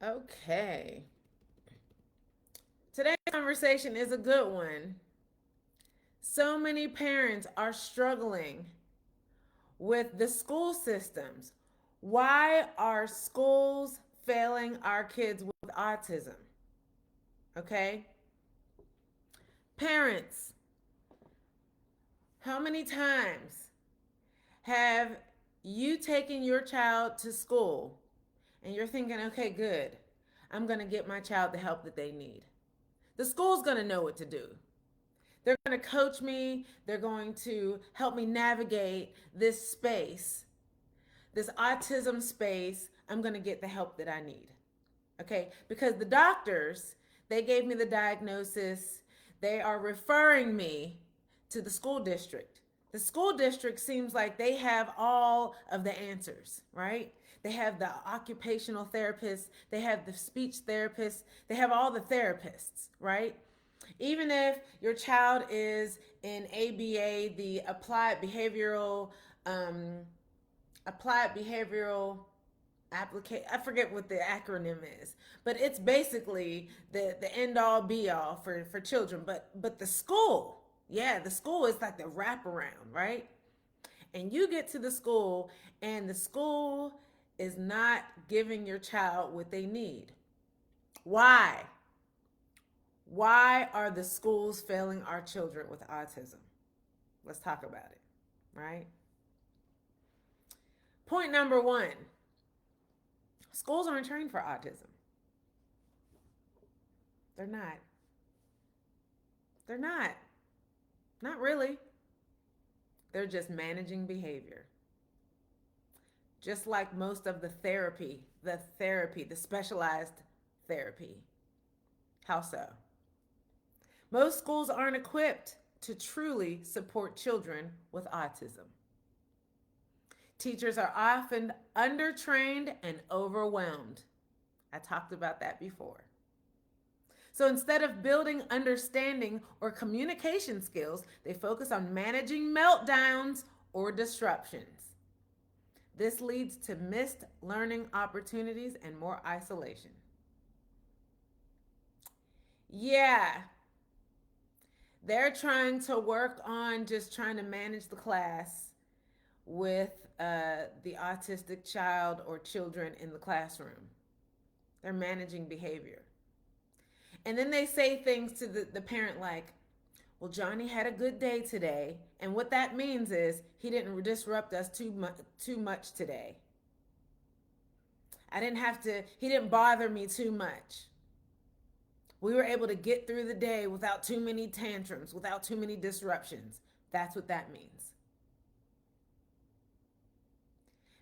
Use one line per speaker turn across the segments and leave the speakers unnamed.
Okay. Today's conversation is a good one. So many parents are struggling with the school systems. Why are schools failing our kids with autism? Okay? Parents, how many times have you taken your child to school and you're thinking, okay, good, I'm going to get my child the help that they need? The school's going to know what to do. They're going to coach me, they're going to help me navigate this space, this autism space. I'm going to get the help that I need. Okay? Because the doctors, they gave me the diagnosis, they are referring me to the school district. The school district seems like they have all of the answers, right? They have the occupational therapists, they have the speech therapists, they have all the therapists, right? Even if your child is in ABA, the um, applied behavioral application, I forget what the acronym is, but it's basically the end all be all for children. But the school, yeah, the school is like the wraparound, right? And you get to the school, and the school is not giving your child what they need. Why? Why are the schools failing our children with autism? Let's talk about it, right? Point number one, schools aren't trained for autism. They're not. They're not. Not really. They're just managing behavior. Just like most of the specialized therapy. How so? Most schools aren't equipped to truly support children with autism. Teachers are often undertrained and overwhelmed. I talked about that before. So instead of building understanding or communication skills, they focus on managing meltdowns or disruptions. This leads to missed learning opportunities and more isolation. Yeah, they're trying to work on just trying to manage the class with the autistic child or children in the classroom. They're managing behavior. And then they say things to the parent like, well, Johnny had a good day today. And what that means is he didn't disrupt us too much today. He didn't bother me too much. We were able to get through the day without too many tantrums, without too many disruptions. That's what that means.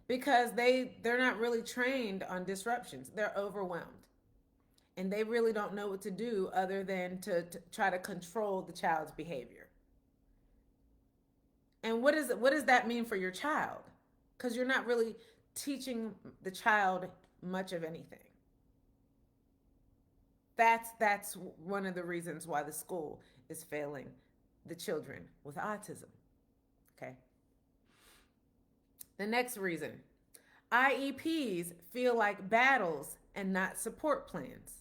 Because they're not really trained on disruptions. They're overwhelmed. And they really don't know what to do other than to try to control the child's behavior. And what does that mean for your child? Because you're not really teaching the child much of anything. That's one of the reasons why the school is failing the children with autism. Okay. The next reason, IEPs feel like battles and not support plans.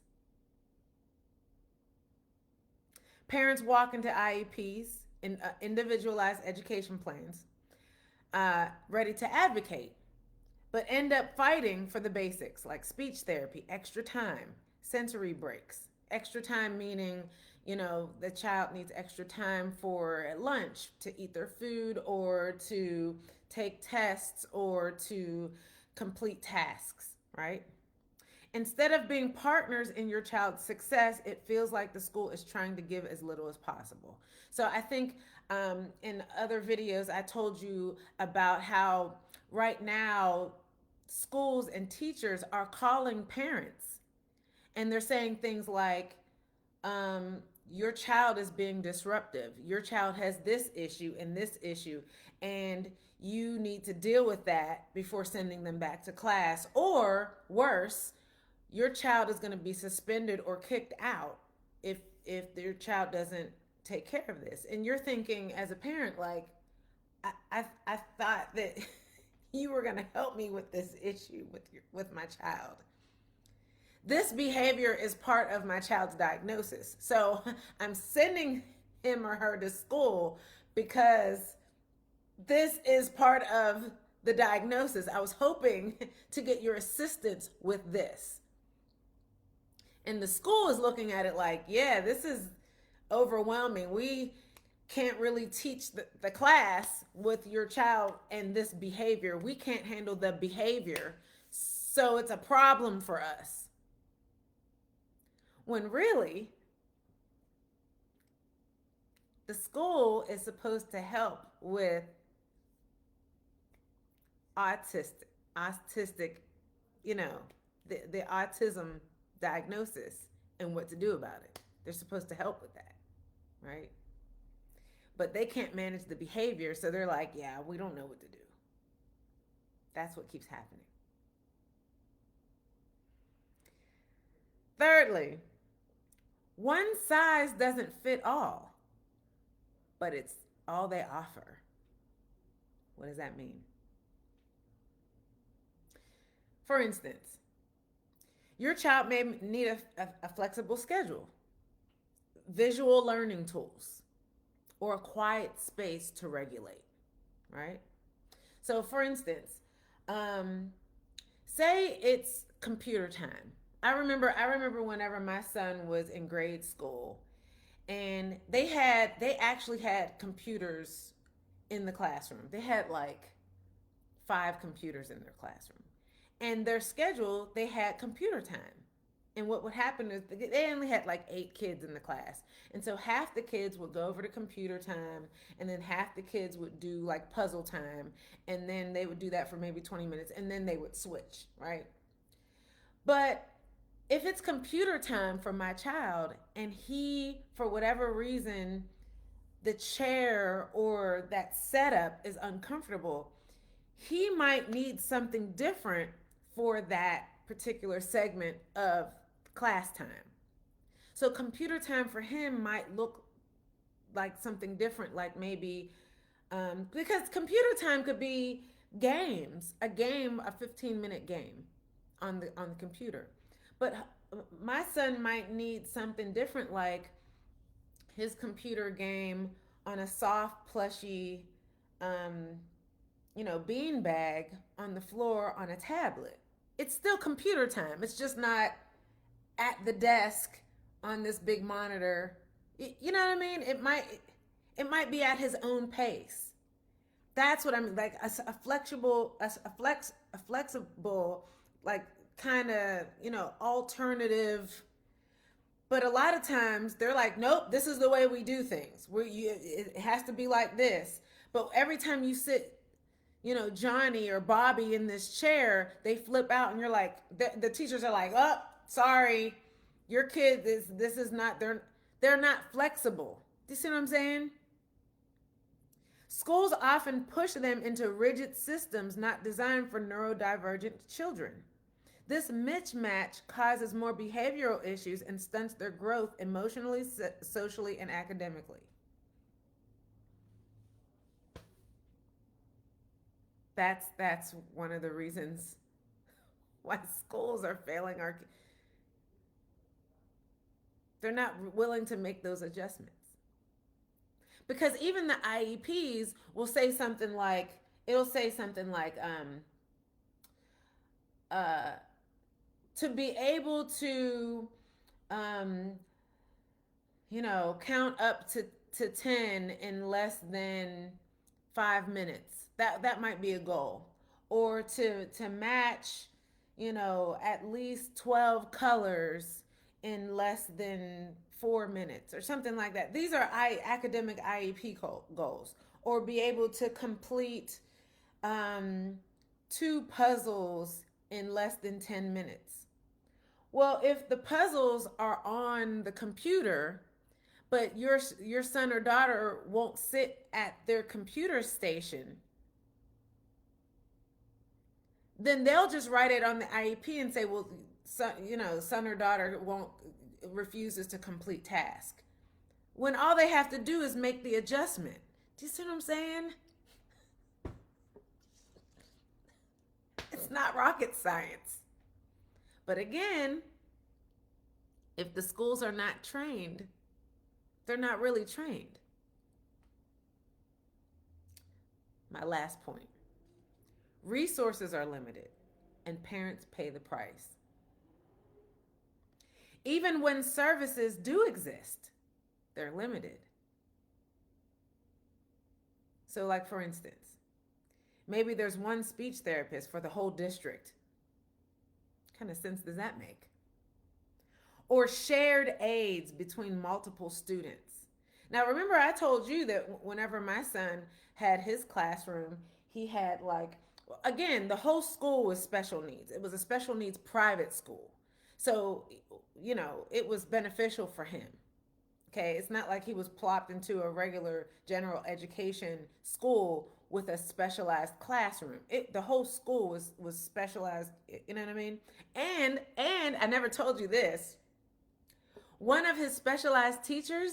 Parents walk into IEPs, in individualized education plans, ready to advocate, but end up fighting for the basics like speech therapy, extra time, sensory breaks. Extra time meaning, the child needs extra time for lunch to eat their food or to take tests or to complete tasks, right? Instead of being partners in your child's success, it feels like the school is trying to give as little as possible. So I think in other videos, I told you about how right now schools and teachers are calling parents and they're saying things like, your child is being disruptive. Your child has this issue and this issue, and you need to deal with that before sending them back to class. Or worse, your child is going to be suspended or kicked out if your child doesn't take care of this. And you're thinking as a parent, like, I thought that you were going to help me with this issue with my child. This behavior is part of my child's diagnosis. So I'm sending him or her to school because this is part of the diagnosis. I was hoping to get your assistance with this. And the school is looking at it like, yeah, this is overwhelming. We can't really teach the class with your child and this behavior. We can't handle the behavior. So it's a problem for us. When really, the school is supposed to help with autistic, the autism diagnosis and what to do about it. They're supposed to help with that, right? But they can't manage the behavior, so they're like, yeah, we don't know what to do. That's what keeps happening. Thirdly, one size doesn't fit all, but it's all they offer. What does that mean? For instance, your child may need a flexible schedule, visual learning tools, or a quiet space to regulate, right? So for instance, say it's computer time. I remember whenever my son was in grade school and they actually had computers in the classroom. They had like 5 computers in their classroom. And their schedule, they had computer time. And what would happen is they only had like 8 kids in the class. And so half the kids would go over to computer time, and then half the kids would do like puzzle time. And then they would do that for maybe 20 minutes, and then they would switch, right? But if it's computer time for my child, and he, for whatever reason, the chair or that setup is uncomfortable, he might need something different for that particular segment of class time. So computer time for him might look like something different, like maybe because computer time could be games, a 15-minute game on the computer. But my son might need something different, like his computer game on a soft, plushy, bean bag on the floor on a tablet. It's still computer time. It's just not at the desk on this big monitor. You know what I mean? It might be at his own pace. That's what I mean. Like a flexible, like kind of, alternative. But a lot of times they're like, nope, this is the way we do things. It has to be like this. But every time you sit, Johnny or Bobby in this chair, they flip out, and you're like, the teachers are like, oh, sorry, your kid this is not, they're not flexible. Do you see what I'm saying? Schools often push them into rigid systems not designed for neurodivergent children. This mismatch causes more behavioral issues and stunts their growth emotionally, socially, and academically. That's one of the reasons why schools are failing our. They're not willing to make those adjustments. Because even the IEPs will say something like, to be able to, count up to 10 in less than 5 minutes. That might be a goal. Or to match, at least 12 colors in less than 4 minutes or something like that. These are academic IEP goals. Or be able to complete 2 puzzles in less than 10 minutes. Well, if the puzzles are on the computer, but your son or daughter won't sit at their computer station, then they'll just write it on the IEP and say, well, son or daughter refuses to complete task. When all they have to do is make the adjustment. Do you see what I'm saying? It's not rocket science. But again, If the schools are not trained, they're not really trained. My last point: resources are limited, and parents pay the price. Even when services do exist, they're limited. So, like for instance, maybe there's one speech therapist for the whole district. What kind of sense does that make? Or shared aids between multiple students. Now, remember, I told you that whenever my son had his classroom, he had again, the whole school was special needs. It was a special needs private school. So, it was beneficial for him. Okay, it's not like he was plopped into a regular general education school with a specialized classroom. The whole school was specialized. You know what I mean? And I never told you this. One of his specialized teachers,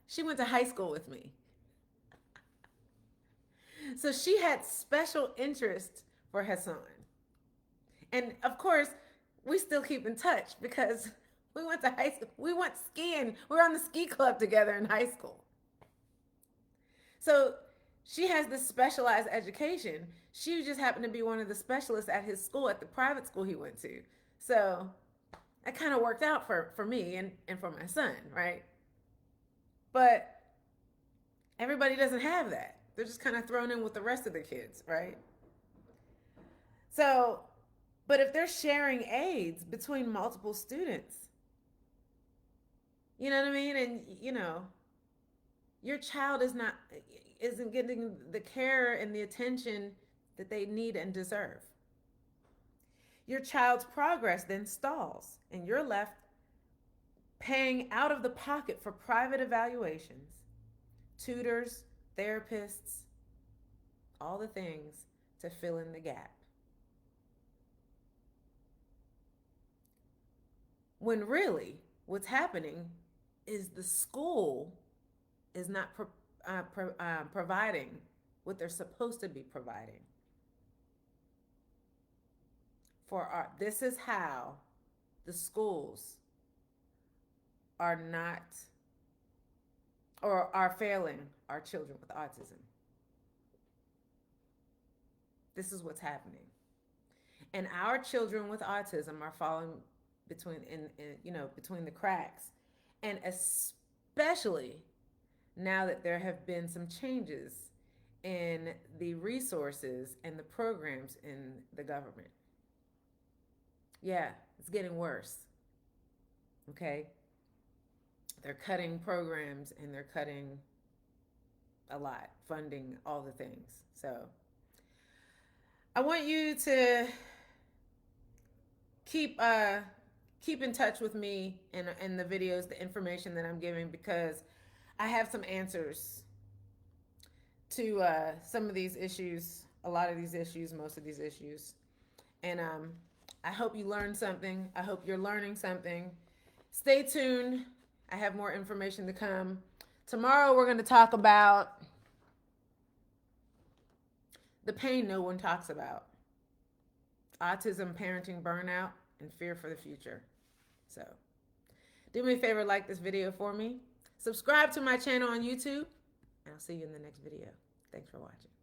she went to high school with me. So she had special interest for Hassan. And of course, we still keep in touch because we went to high school. We went skiing. We were on the ski club together in high school. So she has this specialized education. She just happened to be one of the specialists at his school, at the private school he went to. So that kind of worked out for me and for my son, right? But everybody doesn't have that. They're just kind of thrown in with the rest of the kids, right? So, but if they're sharing aids between multiple students, you know what I mean? And, your child isn't getting the care and the attention that they need and deserve. Your child's progress then stalls, and you're left paying out of the pocket for private evaluations, tutors, therapists, all the things to fill in the gap. When really, what's happening is the school is not providing what they're supposed to be providing. This is how the schools are not or are failing our children with autism. This is what's happening. And our children with autism are falling between the cracks. And especially now that there have been some changes in the resources and the programs in the government. Yeah, it's getting worse. Okay? They're cutting programs and they're cutting a lot, funding, all the things. So I want you to keep in touch with me and the videos, the information that I'm giving, because I have some answers to some of these issues, a lot of these issues, most of these issues. And I hope you learned something. I hope you're learning something. Stay tuned. I have more information to come. Tomorrow we're going to talk about the pain no one talks about. Autism, parenting, burnout, and fear for the future. So, do me a favor, like this video for me. Subscribe to my channel on YouTube, and I'll see you in the next video. Thanks for watching.